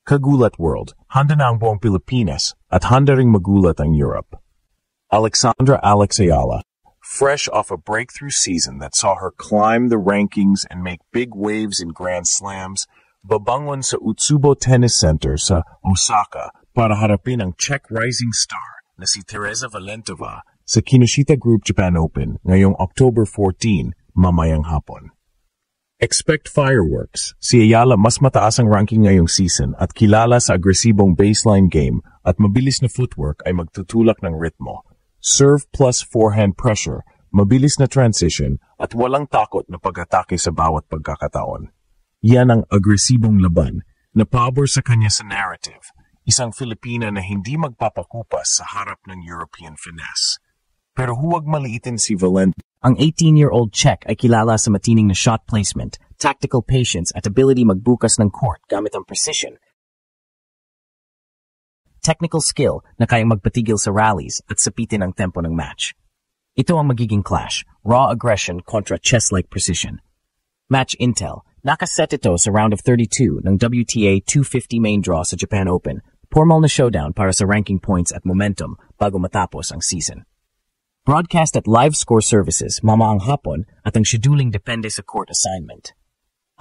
Kagulat World, handa na ang buong Pilipinas at handa ring magulat ang Europe. Alexandra Alex Ayala, fresh off a breakthrough season that saw her climb the rankings and make big waves in Grand Slams, babangon sa Utsubo Tennis Center sa Osaka para harapin ang Czech rising star na si Teresa Valentova sa Kinoshita Group Japan Open ngayong October 14, mamayang hapon. Expect fireworks. Si Ayala mas mataas ang ranking ngayong season at kilala sa agresibong baseline game at mabilis na footwork ay magtutulak ng ritmo. Serve plus forehand pressure, mabilis na transition at walang takot na pag-atake sa bawat pagkakataon. Yan ang agresibong laban na pabor sa kanya sa narrative, isang Filipina na hindi magpapakupas sa harap ng European finesse. Pero huwag maliitin si Valent. Ang 18-year-old Czech ay kilala sa matining na shot placement, tactical patience at ability magbukas ng court gamit ang precision, technical skill na kayang magpatigil sa rallies at sapitin ang tempo ng match. Ito ang magiging clash, raw aggression kontra chess-like precision. Match intel, nakaset ito sa round of 32 ng WTA 250 main draw sa Japan Open, formal na showdown para sa ranking points at momentum bago matapos ang season. Broadcast at live score services mamaang hapon at ang scheduling depende sa court assignment.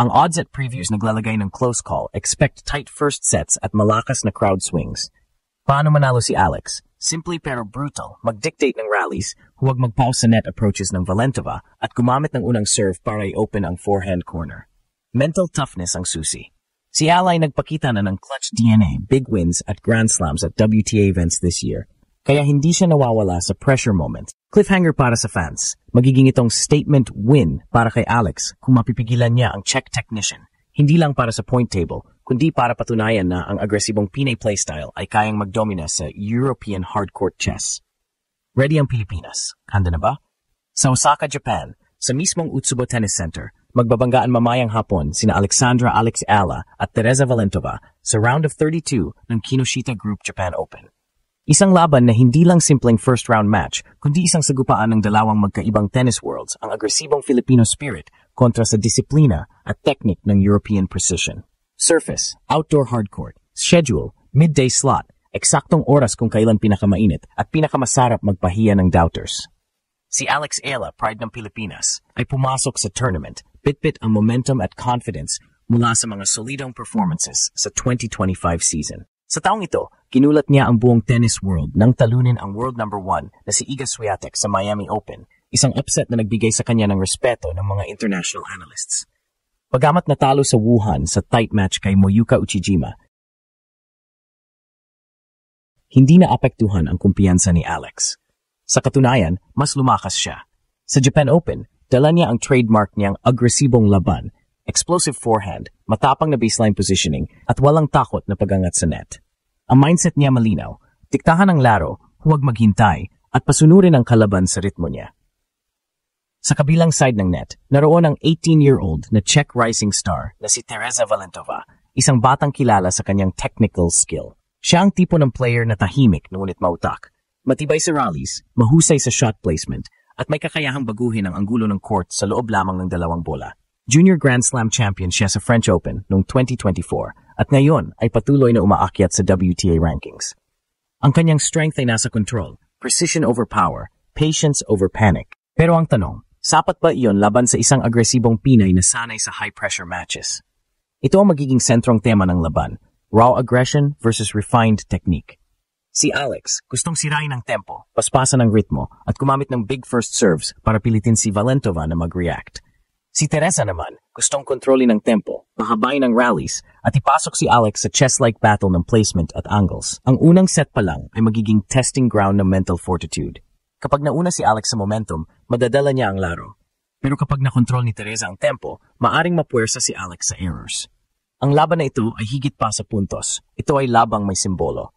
Ang odds at previews naglalagay ng close call, expect tight first sets at malakas na crowd swings. Paano manalo si Alex? Simply pero brutal, mag-dictate ng rallies, huwag mag-pause sa net approaches ng Valentova at gumamit ng unang serve para i-open ang forehand corner. Mental toughness ang susi. Si Ala ay nagpakita na ng clutch DNA, big wins at Grand Slams at WTA events this year. Kaya hindi siya nawawala sa pressure moments. Cliffhanger para sa fans. Magiging itong statement win para kay Alex kung mapipigilan niya ang Czech technician. Hindi lang para sa point table, kundi para patunayan na ang agresibong Pinay playstyle ay kayang magdomina sa European hardcourt chess. Ready ang Pilipinas? Handa na ba? Sa Osaka, Japan, sa mismong Utsubo Tennis Center, magbabanggaan mamayang hapon sina Alexandra Alex Ayala at Teresa Valentova sa round of 32 ng Kinoshita Group Japan Open. Isang laban na hindi lang simpleng first-round match, kundi isang sagupaan ng dalawang magkaibang tennis worlds, ang agresibong Filipino spirit kontra sa disiplina at technique ng European precision. Surface, outdoor hardcourt, schedule, midday slot, eksaktong oras kung kailan pinakamainit at pinakamasarap magpahiya ng doubters. Si Alex Ayala, pride ng Pilipinas, ay pumasok sa tournament, bit-bit ang momentum at confidence mula sa mga solidong performances sa 2025 season. Sa taong ito, kinulat niya ang buong tennis world nang talunin ang world number 1 na si Iga Swiatek sa Miami Open, isang upset na nagbigay sa kanya ng respeto ng mga international analysts. Bagamat natalo sa Wuhan sa tight match kay Moyuka Uchijima, hindi naapektuhan ang kumpiyansa ni Alex. Sa katunayan, mas lumakas siya. Sa Japan Open, dala niya ang trademark niyang agresibong laban, explosive forehand, matapang na baseline positioning, at walang takot na pagangat sa net. Ang mindset niya malinaw, diktahan ang laro, huwag maghintay, at pasunurin ang kalaban sa ritmo niya. Sa kabilang side ng net, naroon ang 18-year-old na Czech rising star na si Teresa Valentova, isang batang kilala sa kanyang technical skill. Siya ang tipo ng player na tahimik ngunit mautak, matibay sa rallies, mahusay sa shot placement, at may kakayahang baguhin ang anggulo ng court sa loob lamang ng dalawang bola. Junior Grand Slam champion siya sa French Open noong 2024 at ngayon ay patuloy na umaakyat sa WTA rankings. Ang kanyang strength ay nasa control, precision over power, patience over panic. Pero ang tanong, sapat ba iyon laban sa isang agresibong Pinay na sanay sa high-pressure matches? Ito ang magiging sentrong tema ng laban, raw aggression versus refined technique. Si Alex, gustong sirain ang tempo, paspasan ang ritmo, at gumamit ng big first serves para pilitin si Valentova na mag-react. Si Teresa naman, gustong kontrolin ng tempo, pahabain ang rallies, at ipasok si Alex sa chess-like battle ng placement at angles. Ang unang set pa lang ay magiging testing ground ng mental fortitude. Kapag nauna si Alex sa momentum, madadala niya ang laro. Pero kapag nakontrol ni Teresa ang tempo, maaring mapuwersa si Alex sa errors. Ang laban na ito ay higit pa sa puntos. Ito ay labang may simbolo.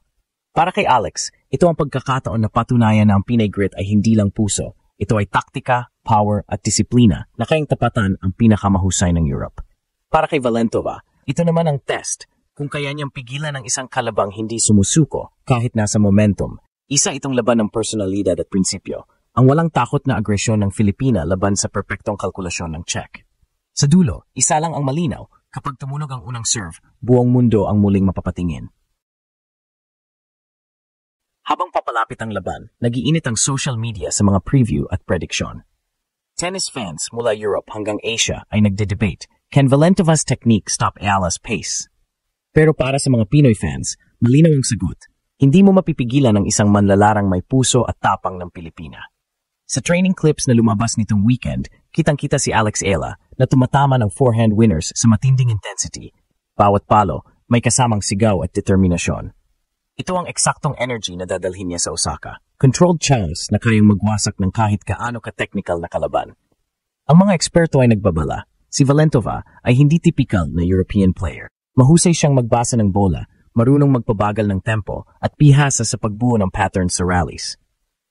Para kay Alex, ito ang pagkakataon na patunayan na ang Pinay grit ay hindi lang puso. Ito ay taktika, power at disiplina na kayang tapatan ang pinakamahusay ng Europe. Para kay Valentova, ito naman ang test kung kaya niyang pigilan ang isang kalabang hindi sumusuko kahit nasa momentum. Isa itong laban ng personalidad at prinsipyo, ang walang takot na agresyon ng Filipina laban sa perpektong kalkulasyon ng Czech. Sa dulo, isa lang ang malinaw, Kapag tumunog ang unang serve, buong mundo ang muling mapapatingin. Habang papalapit ang laban, nagiinit ang social media sa mga preview at prediction. Tennis fans mula Europe hanggang Asia ay nagde-debate, can Valentova's technique stop Ayala's pace? Pero para sa mga Pinoy fans, malinaw ang sagot. Hindi mo mapipigilan ang isang manlalarang may puso at tapang ng Pilipina. Sa training clips na lumabas nitong weekend, kitang-kita si Alex Ayala na tumatama ng forehand winners sa matinding intensity. Bawat palo, may kasamang sigaw at determinasyon. Ito ang eksaktong energy na dadalhin niya sa Osaka. Controlled chows na kayang magwasak ng kahit kaano ka-technical na kalaban. Ang mga eksperto ay nagbabala. Si Valentova ay hindi typical na European player. Mahusay siyang magbasa ng bola, marunong magpabagal ng tempo at pihasa sa pagbuo ng patterns sa rallies.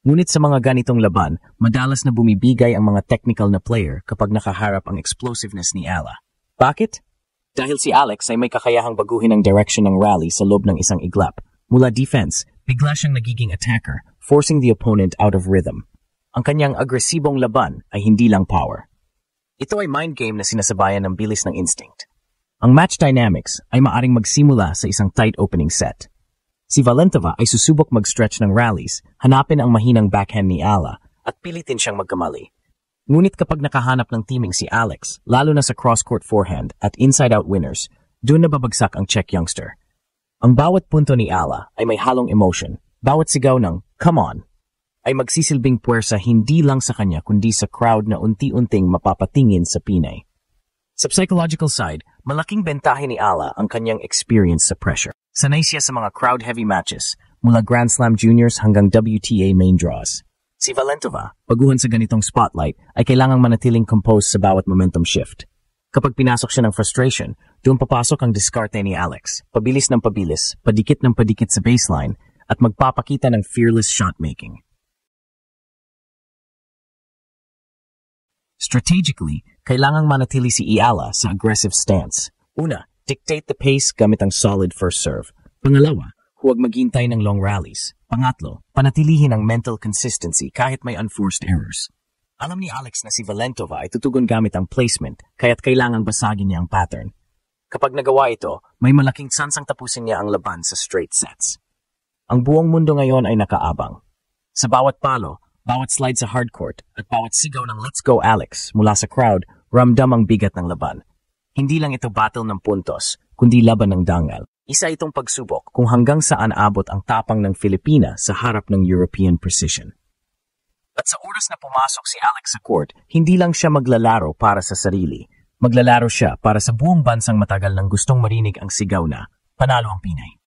Ngunit sa mga ganitong laban, madalas na bumibigay ang mga technical na player kapag nakaharap ang explosiveness ni Ayala. Bakit? Dahil si Alex ay may kakayahang baguhin ang direction ng rally sa loob ng isang iglap. Mula defense, bigla siyang nagiging attacker, forcing the opponent out of rhythm. Ang kanyang agresibong laban ay hindi lang power. Ito ay mind game na sinasabayan ng bilis ng instinct. Ang match dynamics ay maaring magsimula sa isang tight opening set. Si Valentova ay susubok mag-stretch ng rallies, hanapin ang mahinang backhand ni Ayala at pilitin siyang magkamali. Ngunit kapag nakahanap ng teaming si Alex, lalo na sa cross-court forehand at inside-out winners, doon nababagsak ang Czech youngster. Ang bawat punto ni Ayala ay may halong emotion. Bawat sigaw ng, "Come on!" ay magsisilbing puwersa hindi lang sa kanya kundi sa crowd na unti-unting mapapatingin sa Pinay. Sa psychological side, malaking bentahe ni Ayala ang kanyang experience sa pressure. Sanay siya sa mga crowd-heavy matches, mula Grand Slam Juniors hanggang WTA main draws. Si Valentova, baguhan sa ganitong spotlight, ay kailangang manatiling composed sa bawat momentum shift. Kapag pinasok siya ng frustration, doon papasok ang diskarte ni Alex. Pabilis ng pabilis, padikit ng padikit sa baseline, at magpapakita ng fearless shot-making. Strategically, kailangang manatili si Ayala sa aggressive stance. Una, dictate the pace gamit ang solid first serve. Pangalawa, huwag maghintay ng long rallies. Pangatlo, panatilihin ang mental consistency kahit may unforced errors. Alam ni Alex na si Valentova ay tutugon gamit ang placement, kaya't kailangang basagin niya ang pattern. Kapag nagawa ito, may malaking tsansang tapusin niya ang laban sa straight sets. Ang buong mundo ngayon ay nakaabang. Sa bawat palo, bawat slide sa hardcourt, at bawat sigaw ng "Let's go Alex" mula sa crowd, ramdam ang bigat ng laban. Hindi lang ito battle ng puntos, kundi laban ng dangal. Isa itong pagsubok kung hanggang saan abot ang tapang ng Filipina sa harap ng European precision. At sa oras na pumasok si Alex sa court, hindi lang siya maglalaro para sa sarili. Maglalaro siya para sa buong bansang matagal nang gustong marinig ang sigaw na, "Panalo ang Pinay."